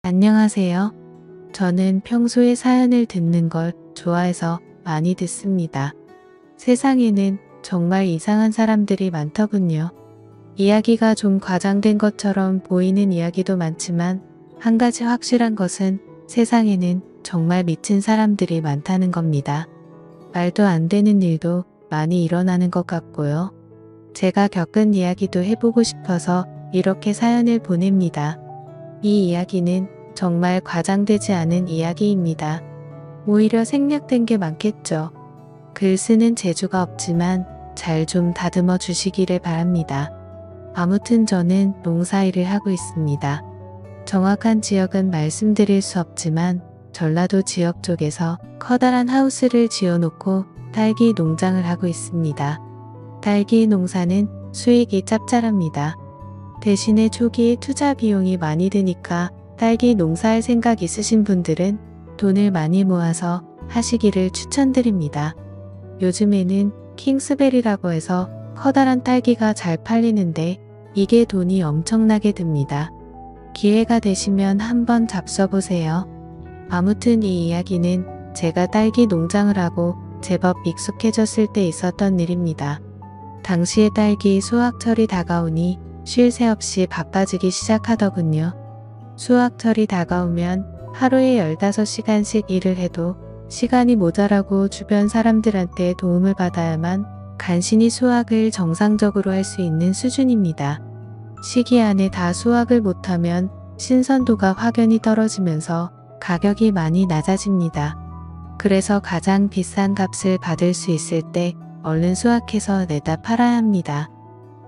안녕하세요. 저는 평소에 사연을 듣는 걸 좋아해서 많이 듣습니다. 세상에는 정말 이상한 사람들이 많더군요. 이야기가 좀 과장된 것처럼 보이는 이야기도 많지만 한 가지 확실한 것은 세상에는 정말 미친 사람들이 많다는 겁니다. 말도 안 되는 일도 많이 일어나는 것 같고요. 제가 겪은 이야기도 해보고 싶어서 이렇게 사연을 보냅니다. 이 이야기는 정말 과장되지 않은 이야기입니다. 오히려 생략된 게 많겠죠. 글 쓰는 재주가 없지만 잘 좀 다듬어 주시기를 바랍니다. 아무튼 저는 농사일을 하고 있습니다. 정확한 지역은 말씀드릴 수 없지만 전라도 지역 쪽에서 커다란 하우스를 지어놓고 딸기 농장을 하고 있습니다. 딸기 농사는 수익이 짭짤합니다. 대신에 초기에 투자 비용이 많이 드니까 딸기 농사할 생각 있으신 분들은 돈을 많이 모아서 하시기를 추천드립니다. 요즘에는 킹스베리라고 해서 커다란 딸기가 잘 팔리는데 이게 돈이 엄청나게 듭니다. 기회가 되시면 한번 잡숴보세요. 아무튼 이 이야기는 제가 딸기 농장을 하고 제법 익숙해졌을 때 있었던 일입니다. 당시에 딸기 수확철이 다가오니 쉴 새 없이 바빠지기 시작하더군요. 수확철이 다가오면 하루에 15시간씩 일을 해도 시간이 모자라고 주변 사람들한테 도움을 받아야만 간신히 수확을 정상적으로 할 수 있는 수준입니다. 시기 안에 다 수확을 못하면 신선도가 확연히 떨어지면서 가격이 많이 낮아집니다. 그래서 가장 비싼 값을 받을 수 있을 때 얼른 수확해서 내다 팔아야 합니다.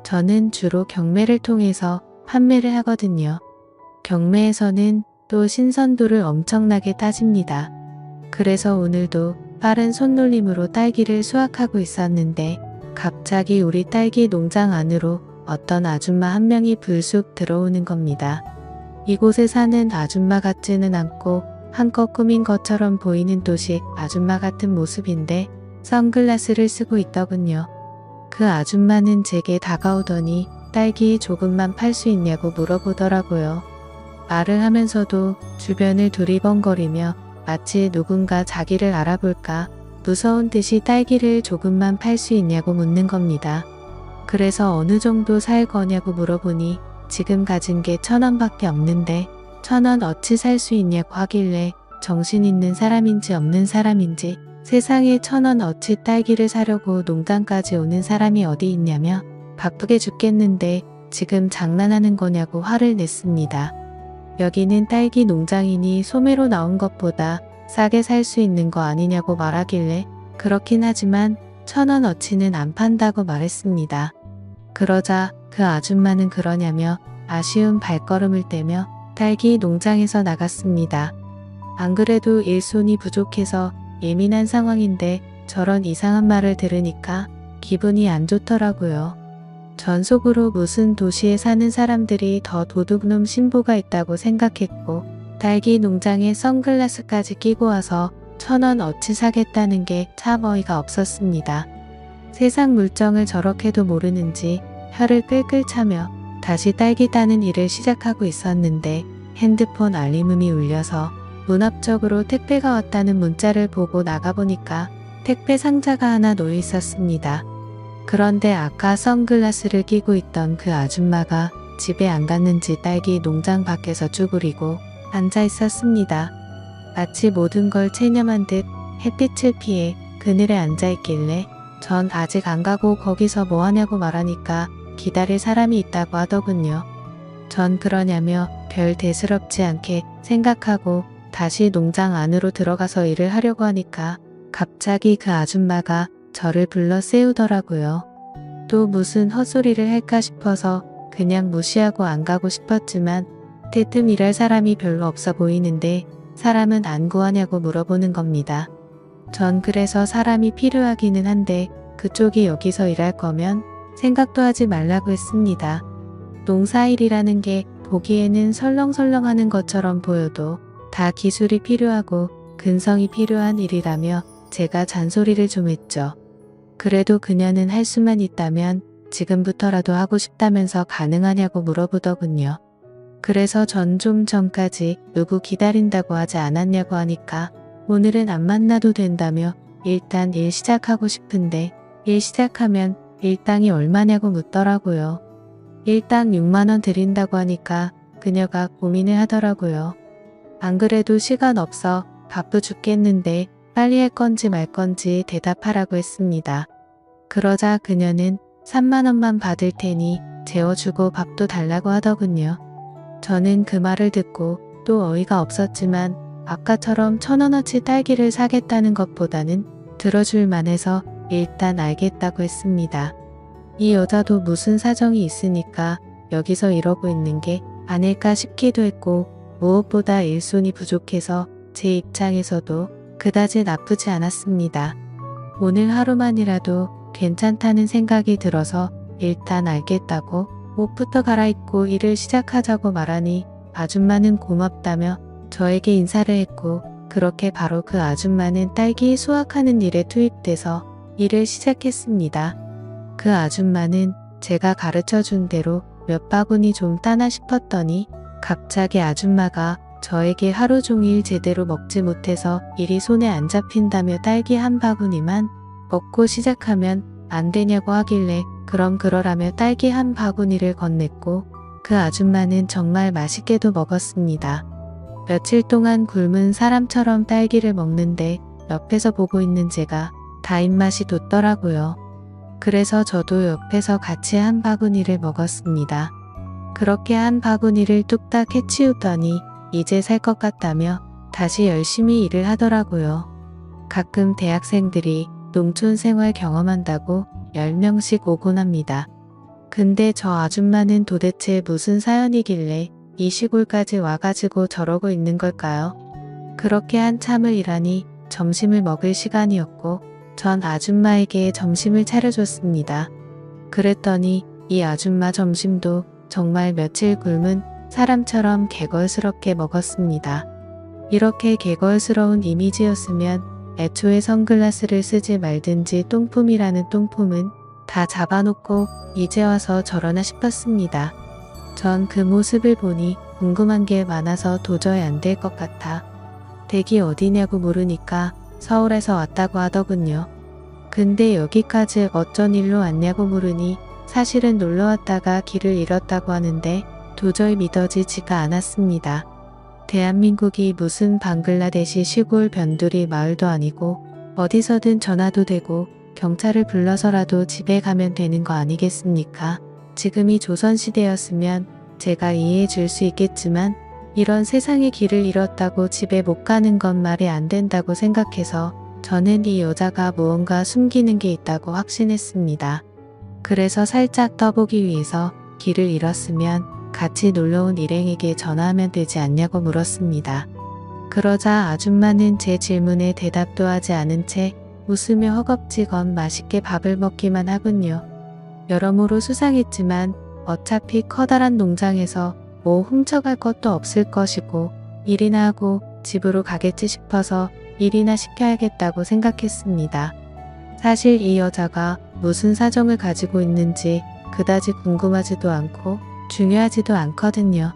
저는 주로 경매를 통해서 판매를 하거든요. 경매에서는 또 신선도를 엄청나게 따집니다. 그래서 오늘도 빠른 손놀림으로 딸기를 수확하고 있었는데 갑자기 우리 딸기 농장 안으로 어떤 아줌마 한 명이 불쑥 들어오는 겁니다. 이곳에 사는 아줌마 같지는 않고 한껏 꾸민 것처럼 보이는 도식 아줌마 같은 모습인데 선글라스를 쓰고 있더군요. 그 아줌마는 제게 다가오더니 딸기 조금만 팔 수 있냐고 물어보더라고요. 말을 하면서도 주변을 두리번거리며 마치 누군가 자기를 알아볼까 무서운 듯이 딸기를 조금만 팔 수 있냐고 묻는 겁니다. 그래서 어느 정도 살 거냐고 물어보니 지금 가진 게 1,000원밖에 없는데 1,000원 어치 살 수 있냐고 하길래 정신 있는 사람인지 없는 사람인지 세상에 1,000원 어치 딸기를 사려고 농장까지 오는 사람이 어디 있냐며 바쁘게 죽겠는데 지금 장난하는 거냐고 화를 냈습니다. 여기는 딸기 농장이니 소매로 나온 것보다 싸게 살 수 있는 거 아니냐고 말하길래 그렇긴 하지만 1,000원 어치는 안 판다고 말했습니다. 그러자 그 아줌마는 그러냐며 아쉬운 발걸음을 떼며 딸기 농장에서 나갔습니다. 안 그래도 일손이 부족해서 예민한 상황인데 저런 이상한 말을 들으니까 기분이 안 좋더라고요. 전 속으로 무슨 도시에 사는 사람들이 더 도둑놈 신보가 있다고 생각했고 딸기 농장에 선글라스까지 끼고 와서 1,000원 어치 사겠다는 게 참 어이가 없었습니다. 세상 물정을 저렇게도 모르는지 혀를 끌끌 차며 다시 딸기 따는 일을 시작하고 있었는데 핸드폰 알림음이 울려서 문 앞쪽으로 택배가 왔다는 문자를 보고 나가보니까 택배 상자가 하나 놓여 있었습니다. 그런데 아까 선글라스를 끼고 있던 그 아줌마가 집에 안 갔는지 딸기 농장 밖에서 쭈그리고 앉아 있었습니다. 마치 모든 걸 체념한 듯 햇빛을 피해 그늘에 앉아 있길래 전 아직 안 가고 거기서 뭐 하냐고 말하니까 기다릴 사람이 있다고 하더군요. 전 그러냐며 별 대수롭지 않게 생각하고 다시 농장 안으로 들어가서 일을 하려고 하니까 갑자기 그 아줌마가 저를 불러 세우더라고요. 또 무슨 헛소리를 할까 싶어서 그냥 무시하고 안 가고 싶었지만 대뜸 일할 사람이 별로 없어 보이는데 사람은 안 구하냐고 물어보는 겁니다. 전 그래서 사람이 필요하기는 한데 그쪽이 여기서 일할 거면 생각도 하지 말라고 했습니다. 농사일이라는 게 보기에는 설렁설렁하는 것처럼 보여도 다 기술이 필요하고 근성이 필요한 일이라며 제가 잔소리를 좀 했죠. 그래도 그녀는 할 수만 있다면 지금부터라도 하고 싶다면서 가능하냐고 물어보더군요. 그래서 전 좀 전까지 누구 기다린다고 하지 않았냐고 하니까 오늘은 안 만나도 된다며 일단 일 시작하고 싶은데 일 시작하면 일당이 얼마냐고 묻더라고요. 일당 6만원 드린다고 하니까 그녀가 고민을 하더라고요. 안 그래도 시간 없어 바쁘 죽겠는데 빨리 할 건지 말 건지 대답하라고 했습니다. 그러자 그녀는 3만원만 받을 테니 재워주고 밥도 달라고 하더군요. 저는 그 말을 듣고 또 어이가 없었지만 아까처럼 1,000원어치 딸기를 사겠다는 것보다는 들어줄 만해서 일단 알겠다고 했습니다. 이 여자도 무슨 사정이 있으니까 여기서 이러고 있는 게 아닐까 싶기도 했고 무엇보다 일손이 부족해서 제 입장에서도 그다지 나쁘지 않았습니다. 오늘 하루만이라도 괜찮다는 생각이 들어서 일단 알겠다고 옷부터 갈아입고 일을 시작하자고 말하니 아줌마는 고맙다며 저에게 인사를 했고 그렇게 바로 그 아줌마는 딸기 수확하는 일에 투입돼서 일을 시작했습니다. 그 아줌마는 제가 가르쳐준 대로 몇 바구니 좀 따나 싶었더니 갑자기 아줌마가 저에게 하루 종일 제대로 먹지 못해서 일이 손에 안 잡힌다며 딸기 한 바구니만 먹고 시작하면 안 되냐고 하길래 그럼 그러라며 딸기 한 바구니를 건넸고 그 아줌마는 정말 맛있게도 먹었습니다. 며칠 동안 굶은 사람처럼 딸기를 먹는데 옆에서 보고 있는 제가 다 입맛이 돋더라고요. 그래서 저도 옆에서 같이 한 바구니를 먹었습니다. 그렇게 한 바구니를 뚝딱 해치우더니 이제 살 것 같다며 다시 열심히 일을 하더라고요. 가끔 대학생들이 농촌 생활 경험한다고 10명씩 오곤 합니다. 근데 저 아줌마는 도대체 무슨 사연이길래 이 시골까지 와가지고 저러고 있는 걸까요? 그렇게 한참을 일하니 점심을 먹을 시간이었고 전 아줌마에게 점심을 차려줬습니다. 그랬더니 이 아줌마 점심도 정말 며칠 굶은 사람처럼 개걸스럽게 먹었습니다. 이렇게 개걸스러운 이미지였으면 애초에 선글라스를 쓰지 말든지 똥품이라는 똥품은 다 잡아놓고 이제 와서 저러나 싶었습니다. 전 그 모습을 보니 궁금한 게 많아서 도저히 안 될 것 같아 댁이 어디냐고 물으니까 서울에서 왔다고 하더군요. 근데 여기까지 어쩐 일로 왔냐고 물으니 사실은 놀러 왔다가 길을 잃었다고 하는데 도저히 믿어지지가 않았습니다. 대한민국이 무슨 방글라데시 시골 변두리 마을도 아니고 어디서든 전화도 되고 경찰을 불러서라도 집에 가면 되는 거 아니겠습니까? 지금이 조선시대였으면 제가 이해해 줄 수 있겠지만 이런 세상에 길을 잃었다고 집에 못 가는 건 말이 안 된다고 생각해서 저는 이 여자가 무언가 숨기는 게 있다고 확신했습니다. 그래서 살짝 떠보기 위해서 길을 잃었으면 같이 놀러온 일행에게 전화하면 되지 않냐고 물었습니다. 그러자 아줌마는 제 질문에 대답도 하지 않은 채 웃으며 허겁지겁 맛있게 밥을 먹기만 하군요. 여러모로 수상했지만 어차피 커다란 농장에서 뭐 훔쳐갈 것도 없을 것이고 일이나 하고 집으로 가겠지 싶어서 일이나 시켜야겠다고 생각했습니다. 사실 이 여자가 무슨 사정을 가지고 있는지 그다지 궁금하지도 않고 중요하지도 않거든요.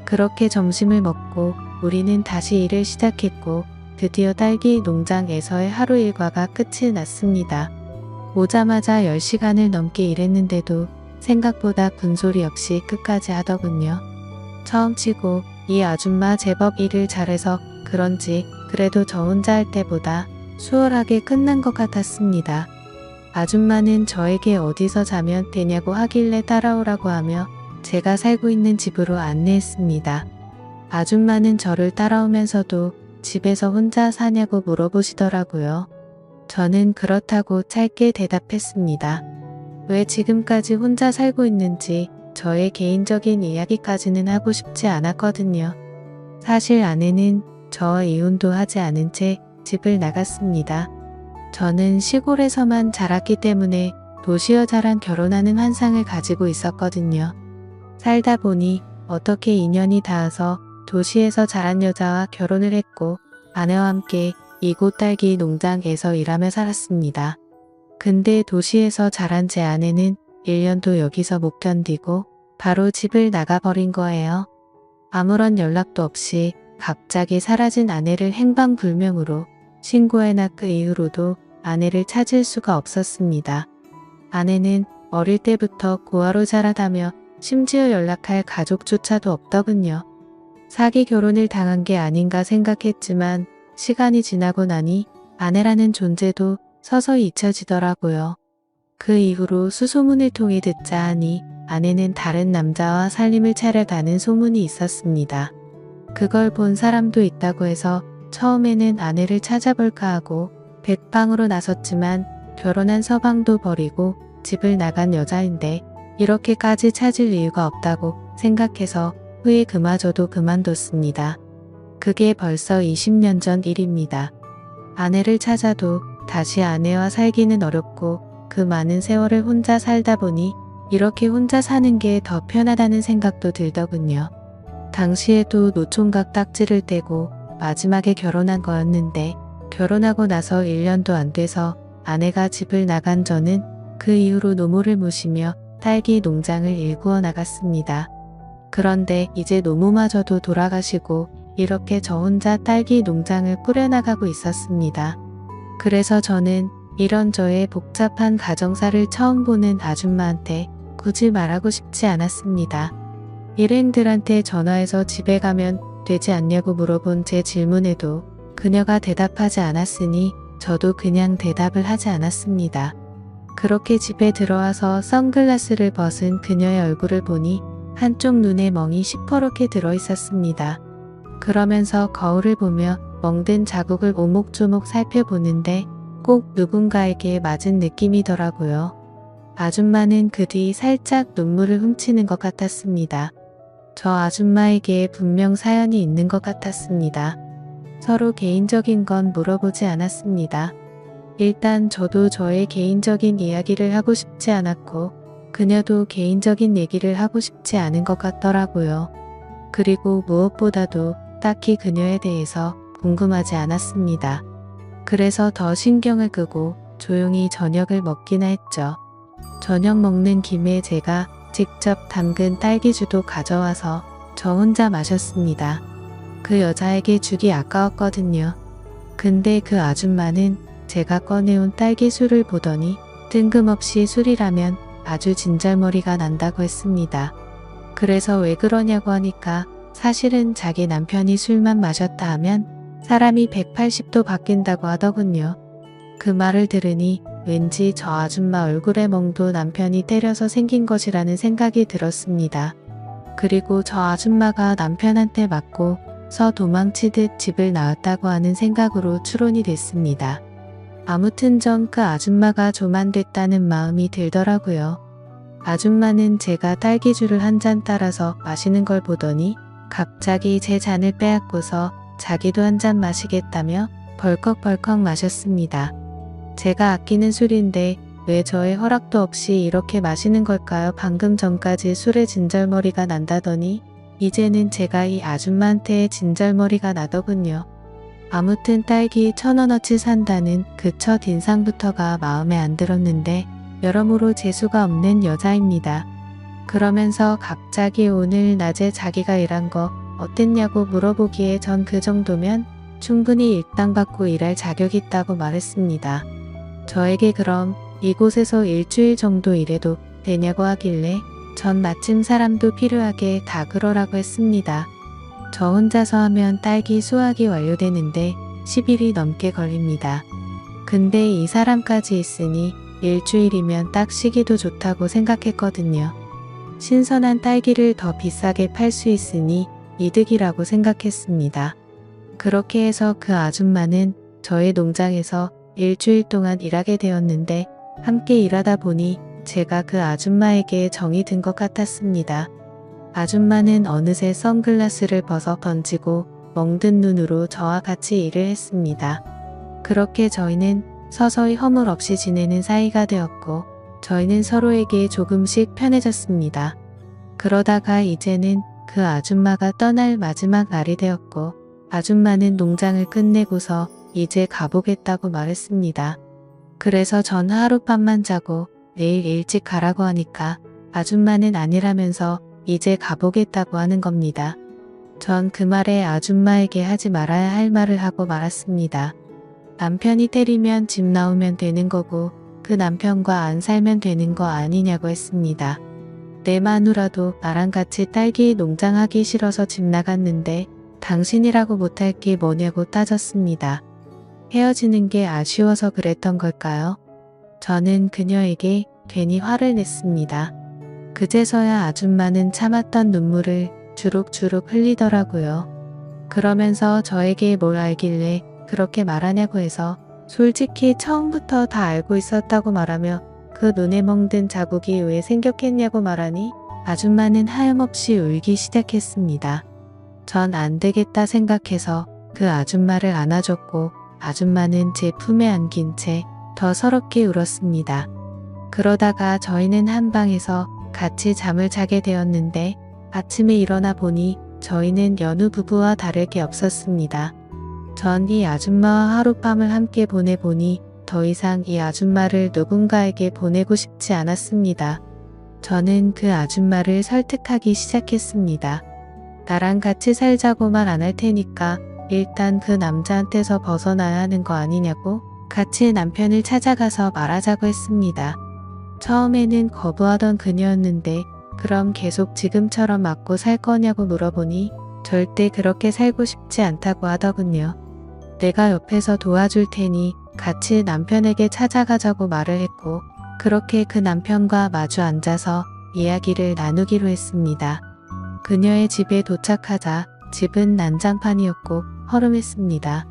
그렇게 점심을 먹고 우리는 다시 일을 시작했고 드디어 딸기 농장에서의 하루 일과가 끝이 났습니다. 오자마자 10시간을 넘게 일했는데도 생각보다 군소리 없이 끝까지 하더군요. 처음 치고 이 아줌마 제법 일을 잘해서 그런지 그래도 저 혼자 할 때보다 수월하게 끝난 것 같았습니다. 아줌마는 저에게 어디서 자면 되냐고 하길래 따라오라고 하며 제가 살고 있는 집으로 안내했습니다. 아줌마는 저를 따라오면서도 집에서 혼자 사냐고 물어보시더라고요. 저는 그렇다고 짧게 대답했습니다. 왜 지금까지 혼자 살고 있는지 저의 개인적인 이야기까지는 하고 싶지 않았거든요. 사실 아내는 저와 이혼도 하지 않은 채 집을 나갔습니다. 저는 시골에서만 자랐기 때문에 도시 여자랑 결혼하는 환상을 가지고 있었거든요. 살다 보니 어떻게 인연이 닿아서 도시에서 자란 여자와 결혼을 했고 아내와 함께 이곳 딸기 농장에서 일하며 살았습니다. 근데 도시에서 자란 제 아내는 1년도 여기서 못 견디고 바로 집을 나가버린 거예요. 아무런 연락도 없이 갑자기 사라진 아내를 행방불명으로 신고해나 그 이후로도 아내를 찾을 수가 없었습니다. 아내는 어릴 때부터 고아로 자라다며 심지어 연락할 가족조차도 없더군요. 사기 결혼을 당한 게 아닌가 생각했지만 시간이 지나고 나니 아내라는 존재도 서서히 잊혀지더라고요. 그 이후로 수소문을 통해 듣자 하니 아내는 다른 남자와 살림을 차려가는 소문이 있었습니다. 그걸 본 사람도 있다고 해서 처음에는 아내를 찾아볼까 하고 백방으로 나섰지만 결혼한 서방도 버리고 집을 나간 여자인데 이렇게까지 찾을 이유가 없다고 생각해서 후에 그마저도 그만뒀습니다. 그게 벌써 20년 전 일입니다. 아내를 찾아도 다시 아내와 살기는 어렵고 그 많은 세월을 혼자 살다 보니 이렇게 혼자 사는 게 더 편하다는 생각도 들더군요. 당시에도 노총각 딱지를 떼고 마지막에 결혼한 거였는데 결혼하고 나서 1년도 안 돼서 아내가 집을 나간 저는 그 이후로 노모를 모시며 딸기 농장을 일구어 나갔습니다. 그런데 이제 노모마저도 돌아가시고 이렇게 저 혼자 딸기 농장을 꾸려나가고 있었습니다. 그래서 저는 이런 저의 복잡한 가정사를 처음 보는 아줌마한테 굳이 말하고 싶지 않았습니다. 일행들한테 전화해서 집에 가면 되지 않냐고 물어본 제 질문에도 그녀가 대답하지 않았으니 저도 그냥 대답을 하지 않았습니다. 그렇게 집에 들어와서 선글라스를 벗은 그녀의 얼굴을 보니 한쪽 눈에 멍이 시퍼렇게 들어 있었습니다. 그러면서 거울을 보며 멍든 자국을 오목조목 살펴보는데 꼭 누군가에게 맞은 느낌이더라고요. 아줌마는 그 뒤 살짝 눈물을 훔치는 것 같았습니다. 저 아줌마에게 분명 사연이 있는 것 같았습니다. 서로 개인적인 건 물어보지 않았습니다. 일단 저도 저의 개인적인 이야기를 하고 싶지 않았고 그녀도 개인적인 얘기를 하고 싶지 않은 것 같더라고요. 그리고 무엇보다도 딱히 그녀에 대해서 궁금하지 않았습니다. 그래서 더 신경을 끄고 조용히 저녁을 먹기나 했죠. 저녁 먹는 김에 제가 직접 담근 딸기주도 가져와서 저 혼자 마셨습니다. 그 여자에게 주기 아까웠거든요. 근데 그 아줌마는 제가 꺼내온 딸기술을 보더니 뜬금없이 술이라면 아주 진절머리가 난다고 했습니다. 그래서 왜 그러냐고 하니까 사실은 자기 남편이 술만 마셨다 하면 사람이 180도 바뀐다고 하더군요. 그 말을 들으니 왠지 저 아줌마 얼굴의 멍도 남편이 때려서 생긴 것이라는 생각이 들었습니다. 그리고 저 아줌마가 남편한테 맞고 서 도망치듯 집을 나왔다고 하는 생각으로 추론이 됐습니다. 아무튼 전 그 아줌마가 조만됐다는 마음이 들더라고요. 아줌마는 제가 딸기주를 한 잔 따라서 마시는 걸 보더니 갑자기 제 잔을 빼앗고서 자기도 한 잔 마시겠다며 벌컥벌컥 마셨습니다. 제가 아끼는 술인데 왜 저의 허락도 없이 이렇게 마시는 걸까요? 방금 전까지 술에 진절머리가 난다더니 이제는 제가 이 아줌마한테 진절머리가 나더군요. 아무튼 딸기 1,000원어치 산다는 그 첫 인상부터가 마음에 안 들었는데 여러모로 재수가 없는 여자입니다. 그러면서 갑자기 오늘 낮에 자기가 일한 거 어땠냐고 물어보기에 전 그 정도면 충분히 일당받고 일할 자격이 있다고 말했습니다. 저에게 그럼 이곳에서 일주일 정도 일해도 되냐고 하길래 전 마침 사람도 필요하게 다 그러라고 했습니다. 저 혼자서 하면 딸기 수확이 완료되는데 10일이 넘게 걸립니다. 근데 이 사람까지 있으니 일주일이면 딱 쉬기도 좋다고 생각했거든요. 신선한 딸기를 더 비싸게 팔 수 있으니 이득이라고 생각했습니다. 그렇게 해서 그 아줌마는 저의 농장에서 일주일 동안 일하게 되었는데 함께 일하다 보니 제가 그 아줌마에게 정이 든 것 같았습니다. 아줌마는 어느새 선글라스를 벗어 던지고 멍든 눈으로 저와 같이 일을 했습니다. 그렇게 저희는 서서히 허물 없이 지내는 사이가 되었고 저희는 서로에게 조금씩 편해졌습니다. 그러다가 이제는 그 아줌마가 떠날 마지막 날이 되었고 아줌마는 농장을 끝내고서 이제 가보겠다고 말했습니다. 그래서 전 하룻밤만 자고 내일 일찍 가라고 하니까 아줌마는 아니라면서 이제 가보겠다고 하는 겁니다. 전 그 말에 아줌마에게 하지 말아야 할 말을 하고 말았습니다. 남편이 때리면 집 나오면 되는 거고 그 남편과 안 살면 되는 거 아니냐고 했습니다. 내 마누라도 나랑 같이 딸기 농장하기 싫어서 집 나갔는데 당신이라고 못할 게 뭐냐고 따졌습니다. 헤어지는 게 아쉬워서 그랬던 걸까요? 저는 그녀에게 괜히 화를 냈습니다. 그제서야 아줌마는 참았던 눈물을 주룩주룩 흘리더라고요. 그러면서 저에게 뭘 알길래 그렇게 말하냐고 해서 솔직히 처음부터 다 알고 있었다고 말하며 그 눈에 멍든 자국이 왜 생겼겠냐고 말하니 아줌마는 하염없이 울기 시작했습니다. 전 안 되겠다 생각해서 그 아줌마를 안아줬고 아줌마는 제 품에 안긴 채 더 서럽게 울었습니다. 그러다가 저희는 한 방에서 같이 잠을 자게 되었는데 아침에 일어나 보니 저희는 여느 부부와 다를 게 없었습니다. 전 이 아줌마와 하룻밤을 함께 보내보니 더 이상 이 아줌마를 누군가에게 보내고 싶지 않았습니다. 저는 그 아줌마를 설득하기 시작했습니다. 나랑 같이 살자고 말 안 할 테니까 일단 그 남자한테서 벗어나야 하는 거 아니냐고 같이 남편을 찾아가서 말하자고 했습니다. 처음에는 거부하던 그녀였는데 그럼 계속 지금처럼 맞고 살 거냐고 물어보니 절대 그렇게 살고 싶지 않다고 하더군요. 내가 옆에서 도와줄 테니 같이 남편에게 찾아가자고 말을 했고 그렇게 그 남편과 마주 앉아서 이야기를 나누기로 했습니다. 그녀의 집에 도착하자 집은 난장판이었고 허름했습니다.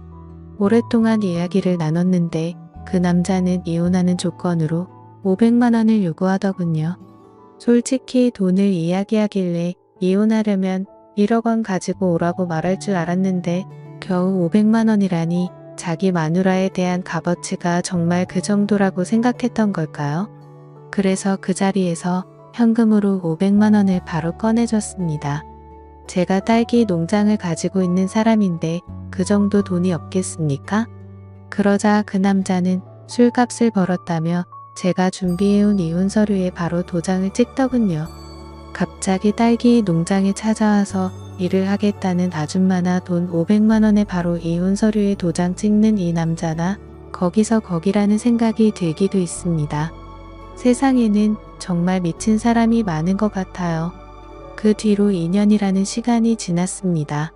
오랫동안 이야기를 나눴는데 그 남자는 이혼하는 조건으로 500만 원을 요구하더군요. 솔직히 돈을 이야기하길래 이혼하려면 1억 원 가지고 오라고 말할 줄 알았는데 겨우 500만 원이라니 자기 마누라에 대한 값어치가 정말 그 정도라고 생각했던 걸까요? 그래서 그 자리에서 현금으로 500만 원을 바로 꺼내줬습니다. 제가 딸기 농장을 가지고 있는 사람인데 그 정도 돈이 없겠습니까? 그러자 그 남자는 술값을 벌었다며 제가 준비해온 이혼 서류에 바로 도장을 찍더군요. 갑자기 딸기 농장에 찾아와서 일을 하겠다는 아줌마나 돈 500만 원에 바로 이혼 서류에 도장 찍는 이 남자나 거기서 거기라는 생각이 들기도 있습니다. 세상에는 정말 미친 사람이 많은 것 같아요. 그 뒤로 2년이라는 시간이 지났습니다.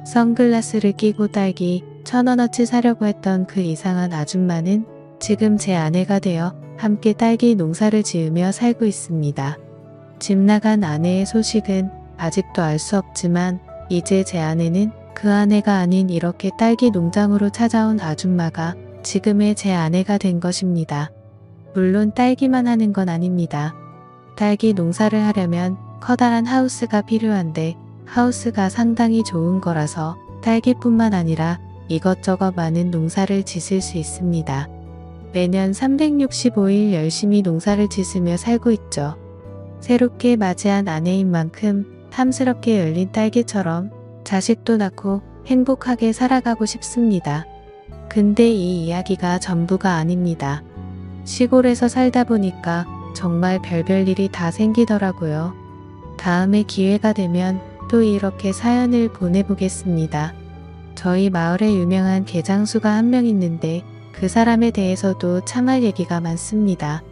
선글라스를 끼고 딸기 1,000원어치 사려고 했던 그 이상한 아줌마는 지금 제 아내가 되어 함께 딸기 농사를 지으며 살고 있습니다. 집 나간 아내의 소식은 아직도 알 수 없지만 이제 제 아내는 그 아내가 아닌 이렇게 딸기 농장으로 찾아온 아줌마가 지금의 제 아내가 된 것입니다. 물론 딸기만 하는 건 아닙니다. 딸기 농사를 하려면 커다란 하우스가 필요한데 하우스가 상당히 좋은 거라서 딸기뿐만 아니라 이것저것 많은 농사를 짓을 수 있습니다. 매년 365일 열심히 농사를 짓으며 살고 있죠. 새롭게 맞이한 아내인 만큼 탐스럽게 열린 딸기처럼 자식도 낳고 행복하게 살아가고 싶습니다. 근데 이 이야기가 전부가 아닙니다. 시골에서 살다 보니까 정말 별별 일이 다 생기더라고요. 다음에 기회가 되면 또 이렇게 사연을 보내보겠습니다. 저희 마을에 유명한 개장수가 한 명 있는데 그 사람에 대해서도 참할 얘기가 많습니다.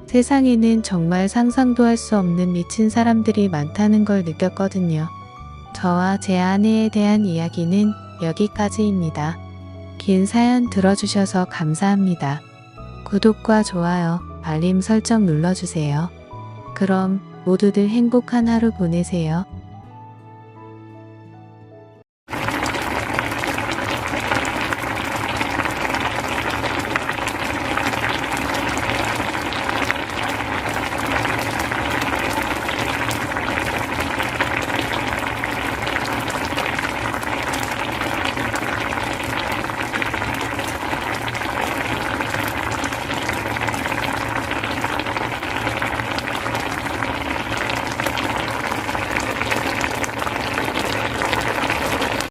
세상에는 정말 상상도 할 수 없는 미친 사람들이 많다는 걸 느꼈거든요. 저와 제 아내에 대한 이야기는 여기까지입니다. 긴 사연 들어주셔서 감사합니다. 구독과 좋아요, 알림 설정 눌러주세요. 그럼 모두들 행복한 하루 보내세요.